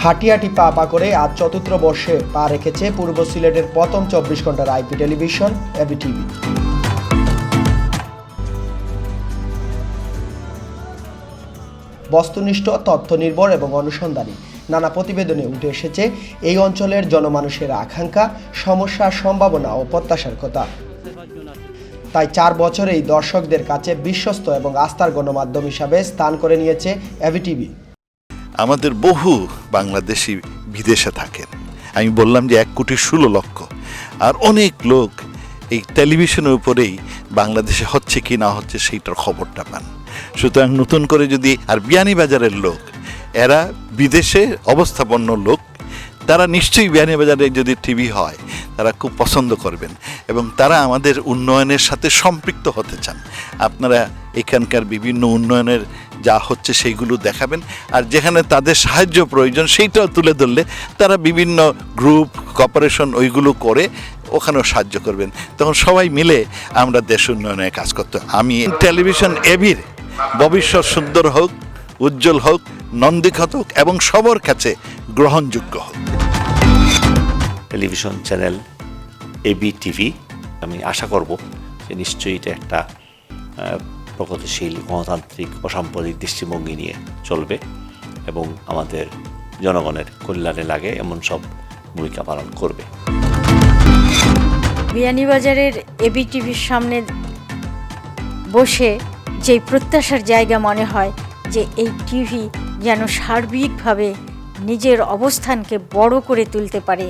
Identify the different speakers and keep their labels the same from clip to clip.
Speaker 1: হাঁটি হাঁটি পা পা করে আজ চতুর্থ বর্ষে পা রেখেছে পূর্ব সিলেটের প্রথম 24 ঘন্টার আইপি টেলিভিশন এবিটিভি। বস্তুনিষ্ঠ, তথ্য নির্ভর এবং অনুসন্ধানী নানা প্রতিবেদনে উঠে এসেছে এই অঞ্চলের জনমানুষের আকাঙ্ক্ষা, সমস্যা, সম্ভাবনা ও প্রত্যাশার কথা। তাই 4 বছরেই দর্শকদের কাছে বিশ্বস্ত এবং আস্থার গণমাধ্যম হিসাবে স্থান করে নিয়েছে এবিটিভি।
Speaker 2: আমাদের বহু বাংলাদেশি বিদেশে থাকেন, আমি বললাম যে 1,16,00,000, আর অনেক লোক এই টেলিভিশনের উপরেই বাংলাদেশে হচ্ছে কি না হচ্ছে সেইটার খবরটা পান। সুতরাং নতুন করে যদি আর বিয়ানীবাজারের লোক, এরা বিদেশে অবস্থাপন্ন লোক, তারা নিশ্চয়ই বিয়ানীবাজারে যদি টিভি হয় তারা খুব পছন্দ করবেন এবং তারা আমাদের উন্নয়নের সাথে সম্পৃক্ত হতে চান। আপনারা এখানকার বিভিন্ন উন্নয়নের যা হচ্ছে সেইগুলো দেখাবেন, আর যেখানে তাদের সাহায্য প্রয়োজন সেইটাও তুলে ধরলে তারা বিভিন্ন গ্রুপ, কর্পোরেশন ওইগুলো করে ওখানেও সাহায্য করবেন। তখন সবাই মিলে আমরা দেশ উন্নয়নে কাজ করতে। আমি টেলিভিশন এবির ভবিষ্যৎ সুন্দর হোক, উজ্জ্বল হোক, নন্দিত হোক এবং সবার কাছে গ্রহণযোগ্য হোক।
Speaker 3: টেলিভিশন চ্যানেল এবিটিভি, আমি আশা করব যে নিশ্চয়ই এটা একটা প্রগতিশীল, গণতান্ত্রিক, অসাম্প্রদায়িক দৃষ্টিভঙ্গি নিয়ে চলবে এবং আমাদের জনগণের কল্যাণে লাগে এমন সব ভূমিকা পালন করবে।
Speaker 4: বিয়ানীবাজারের এবিটিভির সামনে বসে যে প্রত্যাশার জায়গা মনে হয় যে এই টিভি যেন সার্বিকভাবে নিজের অবস্থানকে বড় করে তুলতে পারে,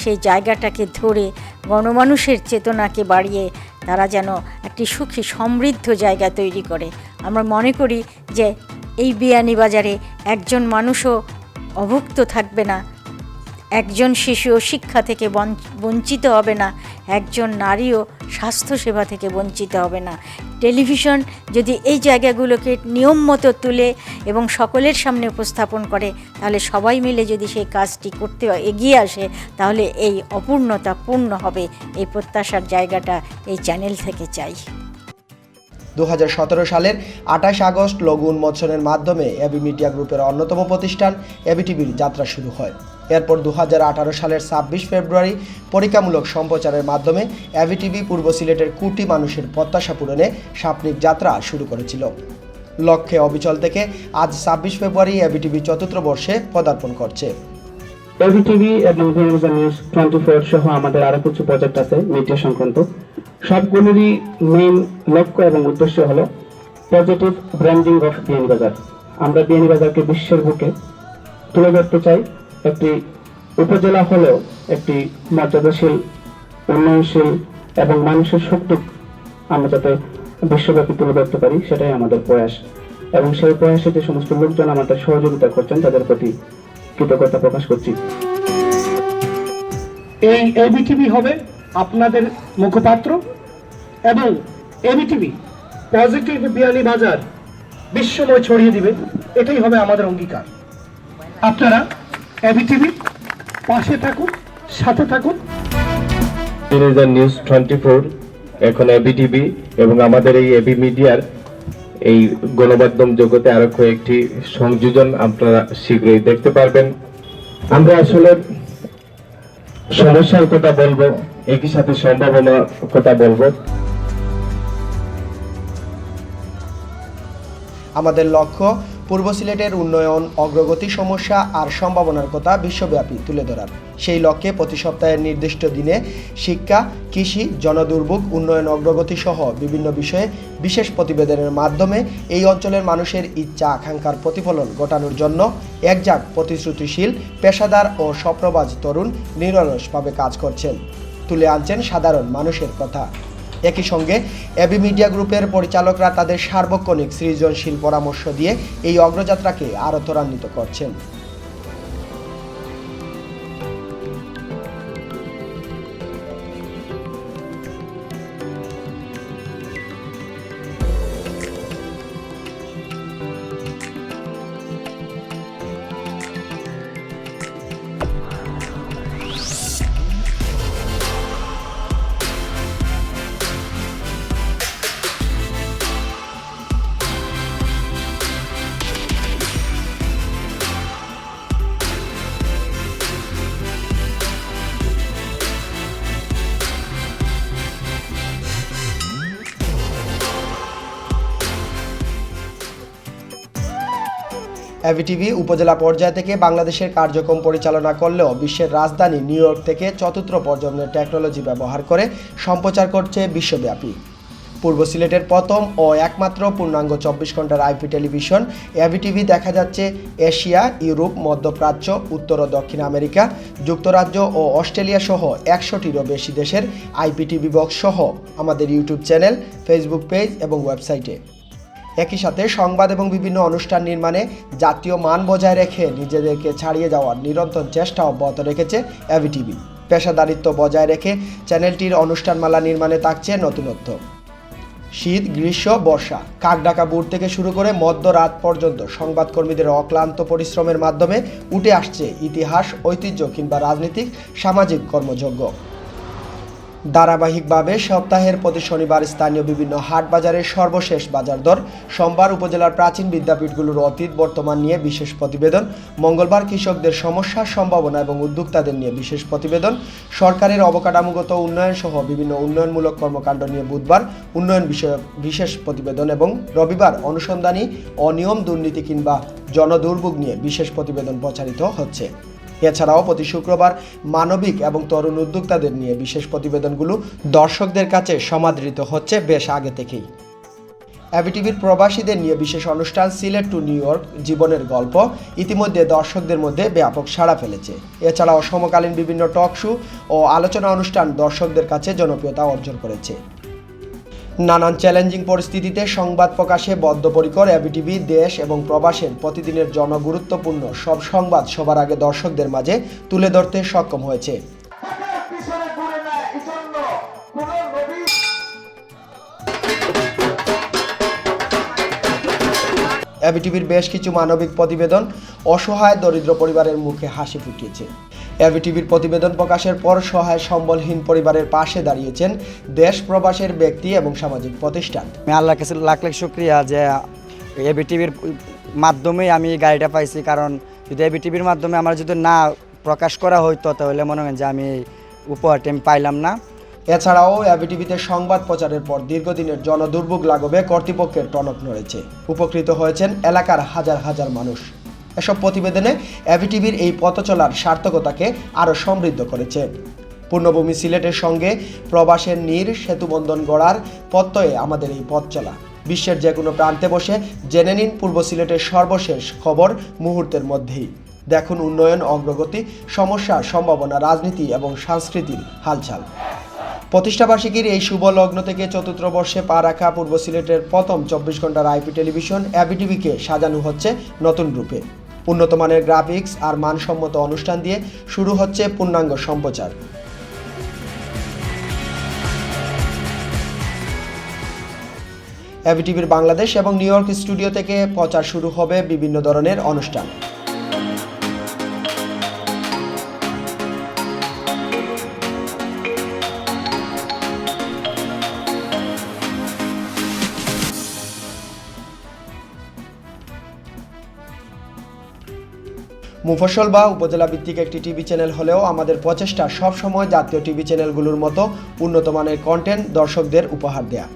Speaker 4: সেই জায়গাটাকে ধরে গণমানুষের চেতনাকে বাড়িয়ে তারা যেন একটি সুখী সমৃদ্ধ জায়গা তৈরি করে। আমরা মনে করি যে এই বিয়ানীবাজারে একজন মানুষও অভুক্ত থাকবে না, একজন শিশুও শিক্ষা থেকে বঞ্চিত হবে না, একজন নারীও স্বাস্থ্যসেবা থেকে বঞ্চিত হবে না। টেলিভিশন যদি এই জায়গাগুলোকে নিয়ম মতো তুলে এবং সকলের সামনে উপস্থাপন করে, তাহলে সবাই মিলে যদি সেই কাজটি করতে এগিয়ে আসে, তাহলে এই অপূর্ণতা পূর্ণ হবে। এই প্রত্যাশার জায়গাটা এই চ্যানেল থেকে চাই।
Speaker 1: 2017 সালের 28 আগস্ট লঘু উন্মোচনের মাধ্যমে এবি মিডিয়া গ্রুপের অন্যতম প্রতিষ্ঠান এবিটিভির যাত্রা শুরু হয়। এরপর 2018 সালের 26 ফেব্রুয়ারি পরীক্ষামূলক সম্প্রচারের মাধ্যমে এবিটিভি পূর্ব সিলেটের কোটি মানুষের প্রত্যাশা পূরণে সাপনিক যাত্রা শুরু করেছিল। লক্ষ্যে অবিচল থেকে আজ 26 ফেব্রুয়ারি এবিটিভি চতুর্থ বর্ষে পদার্পণ করছে।
Speaker 5: এবিটিভি এবং বিয়ানীবাজার নিউজ 24 সহ আমাদের আরো কিছু প্রজেক্ট আছে মিডিয়া সংক্রান্ত। সবগুলোরই মেইন লক্ষ্য এবং উদ্দেশ্য হলো পজিটিভ ব্র্যান্ডিং অফ বিয়ানীবাজার। আমরা বিয়ানীবাজারকে বিশ্বের বুকে তুলে ধরতে চাই। একটি উপজেলা হলেও একটি মর্যাদাশীল, উন্নয়নশীল এবং মানুষের সুখ দুঃখ আমরা যাতে বিশ্বব্যাপী তুলে ধরতে পারি, সেটাই আমাদের প্রয়াস। এবং সেই প্রয়াসে যে সমস্ত লোকজন আমাদের সহযোগিতা করছেন তাদের প্রতি কৃতজ্ঞতা প্রকাশ করছি।
Speaker 6: এই এবিটিভি হবে আপনাদের মুখপাত্র এবং এবিটিভি পজিটিভ বিয়ানীবাজার বিশ্বময় ছড়িয়ে দিবে, এটাই হবে আমাদের অঙ্গীকার। আপনারা এবিটিভি পাশে থাকুন, সাথে থাকুন।
Speaker 7: বিয়ানীবাজার নিউজ 24 এখন এবিটিভি এবং আমাদের এই এবি মিডিয়ার এই গণমাধ্যম জগতে আরো কয়েকটি সংযোজন আপনারা শীঘ্রই দেখতে পারবেন। আমরা আসলে সমস্যার কথা বলবো, একই সাথে সম্ভাবনার কথা বলবো।
Speaker 1: আমাদের লক্ষ্য পূর্ব সিলেটের উন্নয়ন, অগ্রগতি, সমস্যা আর সম্ভাবনার কথা বিশ্বব্যাপী তুলে ধরার। সেই লক্ষ্যে প্রতি সপ্তাহের নির্দিষ্ট দিনে শিক্ষা, কৃষি, জনদুর্ভোগ, উন্নয়ন, অগ্রগতি সহ বিভিন্ন বিষয়ে বিশেষ প্রতিবেদনের মাধ্যমে এই অঞ্চলের মানুষের ইচ্ছা আকাঙ্ক্ষার প্রতিফলন ঘটানোর জন্য একজাক প্রতিশ্রুতিশীল, পেশাদার ও স্বপ্নবাজ তরুণ নিরলসভাবে কাজ করছেন, তুলে আনছেন সাধারণ মানুষের কথা। একই সঙ্গে এবি মিডিয়া গ্রুপের পরিচালকরা তাদের সার্বক্ষণিক সৃজনশীল পরামর্শ দিয়ে এই অগ্রযাত্রাকে আরও ত্বরান্বিত করছেন। এবিটিভি উপজেলা পর্যায় থেকে বাংলাদেশের কার্যক্রম পরিচালনা করলেও বিশ্বের রাজধানী নিউ ইয়র্ক থেকে চতুর্থ প্রজন্মের টেকনোলজি ব্যবহার করে সম্প্রচার করছে বিশ্বব্যাপী। পূর্ব সিলেটের প্রথম ও একমাত্র পূর্ণাঙ্গ 24 ঘন্টার আইপি টেলিভিশন এবিটিভি দেখা যাচ্ছে এশিয়া, ইউরোপ, মধ্যপ্রাচ্য, উত্তর ও দক্ষিণ আমেরিকা, যুক্তরাজ্য ও অস্ট্রেলিয়া সহ 100টিরও বেশি দেশের আইপিটিভি বক্স সহ আমাদের ইউটিউব চ্যানেল, ফেসবুক পেজ এবং ওয়েবসাইটে। একই সাথে সংবাদ এবং বিভিন্ন অনুষ্ঠান নির্মাণে জাতীয় মান বজায় রেখে নিজেদেরকে ছাড়িয়ে যাওয়ার নিরন্তর চেষ্টা অব্যাহত রেখেছে এবিটিভি। পেশাদারিত্ব বজায় রেখে চ্যানেলটির অনুষ্ঠানমালা নির্মাণে থাকছে নতুনত্ব। শীত, গ্রীষ্ম, বর্ষা, কাকডাকা ভোর থেকে শুরু করে মধ্যরাত পর্যন্ত সংবাদকর্মীদের অক্লান্ত পরিশ্রমের মাধ্যমে উঠে আসছে ইতিহাস, ঐতিহ্য কিংবা রাজনৈতিক সামাজিক কর্মযজ্ঞ। ধারাবাহিকভাবে সপ্তাহের প্রতি শনিবার স্থানীয় বিভিন্ন হাট বাজারের সর্বশেষ বাজার দর, সোমবার উপজেলার প্রাচীন বিদ্যাপীঠগুলোর অতীত বর্তমান নিয়ে বিশেষ প্রতিবেদন, মঙ্গলবার কৃষকদের সমস্যা, সম্ভাবনা এবং উদ্যোক্তাদের নিয়ে বিশেষ প্রতিবেদন, সরকারের অবকাঠামোগত উন্নয়ন সহ বিভিন্ন উন্নয়নমূলক কর্মকাণ্ড নিয়ে বুধবার উন্নয়ন বিষয়ক বিশেষ প্রতিবেদন এবং রবিবার অনুসন্ধানী, অনিয়ম, দুর্নীতি কিংবা জনদুর্ভোগ নিয়ে বিশেষ প্রতিবেদন প্রচারিত হচ্ছে। এছাড়াও প্রতি শুক্রবার মানবিক এবং তরুণ উদ্যোক্তাদের নিয়ে বিশেষ প্রতিবেদনগুলো দর্শকদের কাছে সমাদৃত হচ্ছে বেশ আগে থেকেই। এবিটিভির প্রবাসীদের নিয়ে বিশেষ অনুষ্ঠান সিলেট টু নিউ ইয়র্ক জীবনের গল্প ইতিমধ্যে দর্শকদের মধ্যে ব্যাপক সাড়া ফেলেছে। এছাড়াও সমকালীন বিভিন্ন টক শো ও আলোচনা অনুষ্ঠান দর্শকদের কাছে জনপ্রিয়তা অর্জন করেছে। নানান চ্যালেঞ্জিং পরিস্থিতিতে সংবাদ প্রকাশে বদ্ধপরিকর এবিটিভি দেশ এবং প্রবাসের প্রতিদিনের জনগুরুত্বপূর্ণ সব সংবাদ সবার আগে দর্শকদের মাঝে তুলে ধরতে সক্ষম হয়েছে। এবিটিভির বেশ কিছু মানবিক প্রতিবেদন অসহায় দরিদ্র পরিবারের মুখে হাসি ফুটিয়েছে। এবিটিভির প্রতিবেদন প্রকাশের পর সহায় সম্বলহীন পরিবারের পাশে দাঁড়িয়েছেন দেশ প্রবাসের ব্যক্তি এবং সামাজিক প্রতিষ্ঠান।
Speaker 8: আমি আল্লাহর কাছে লাখ লাখ শুকরিয়া যে এবিটিভির মাধ্যমেই আমি এই গাড়িটা পাইছি, কারণ যদি এবিটিভির মাধ্যমে আমার যদি না প্রকাশ করা হইতো তাহলে মনে হয় যে আমি এই উপহারটি আমি পাইলাম না।
Speaker 1: এছাড়াও এবিটিভিতে সংবাদ প্রচারের পর দীর্ঘদিনের জনদুর্ভোগ লাঘবে কর্তৃপক্ষের টনক নড়েছে। উপকৃত হয়েছেন এলাকার হাজার হাজার মানুষ। এসব প্রতিবেদনে এবিটিভির এই পথ চলার সার্থকতাকে আরও সমৃদ্ধ করেছে। পূর্ণভূমি সিলেটের সঙ্গে প্রবাসের নীড় সেতুবন্ধন গড়ার প্রত্যয়ে আমাদের এই পথ চলা। বিশ্বের যে কোনো প্রান্তে বসে জেনে নিন পূর্ব সিলেটের সর্বশেষ খবর মুহূর্তের মধ্যেই। দেখুন উন্নয়ন, অগ্রগতি, সমস্যা, সম্ভাবনা, রাজনীতি এবং সংস্কৃতির হালচাল। প্রতিষ্ঠাবার্ষিকীর এই শুভ লগ্ন থেকে চতুর্থ বর্ষে পা রাখা পূর্ব সিলেটের প্রথম 24 ঘন্টার আইপি টেলিভিশন এবিটিভিকে সাজানো হচ্ছে নতুন রূপে। উন্নত মানের গ্রাফিক্স আর মানসম্মত অনুষ্ঠান দিয়ে শুরু হচ্ছে পূর্ণাঙ্গ সম্প্রচার। এবিটিভির বাংলাদেশ এবং নিউ ইয়র্ক স্টুডিও থেকে প্রচার শুরু হবে বিভিন্ন ধরনের অনুষ্ঠান। মুফস্বল বা উপজেলা ভিত্তিক একটি টিভি চ্যানেল হলেও আমাদের প্রচেষ্টা সবসময় জাতীয় টিভি চ্যানেলগুলোর মতো উন্নত মানের কন্টেন্ট দর্শকদের উপহার দেয়া।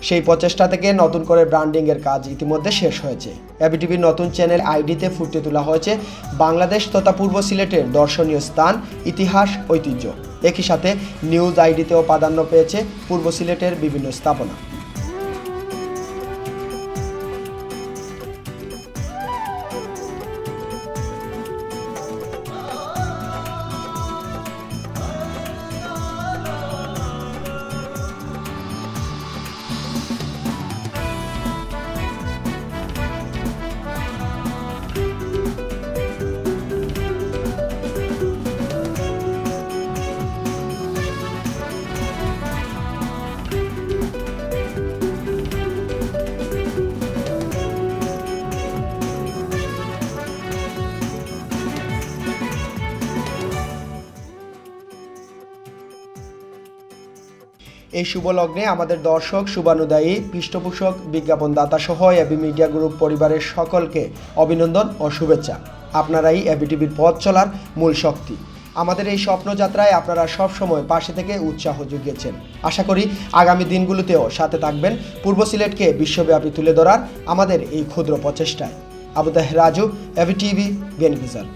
Speaker 1: সেই প্রচেষ্টা থেকে নতুন করে ব্র্যান্ডিংয়ের কাজ ইতিমধ্যে শেষ হয়েছে। এবিটিভির নতুন চ্যানেল আইডিতে ফুটিয়ে তোলা হয়েছে বাংলাদেশ তথা পূর্ব সিলেটের দর্শনীয় স্থান, ইতিহাস, ঐতিহ্য। একই সাথে নিউজ আইডিতেও প্রাধান্য পেয়েছে পূর্ব সিলেটের বিভিন্ন স্থাপনা। এই শুভ লগ্নে আমাদের দর্শক, শুভানুদায়ী, পৃষ্ঠপোষক, বিজ্ঞাপনদাতা সহ এবি মিডিয়া গ্রুপ পরিবারের সকলকে অভিনন্দন ও শুভেচ্ছা। আপনারাই এবিটিভির পথ চলার মূল শক্তি। আমাদের এই স্বপ্নযাত্রায় আপনারা সবসময় পাশে থেকে উৎসাহ জুগিয়েছেন। আশা করি আগামী দিনগুলোতেও সাথে থাকবেন পূর্ব সিলেটকে বিশ্বব্যাপী তুলে ধরার আমাদের এই ক্ষুদ্র প্রচেষ্টায়। আবু তাহের রাজু, এবিটিভি, বিয়ানীবাজার।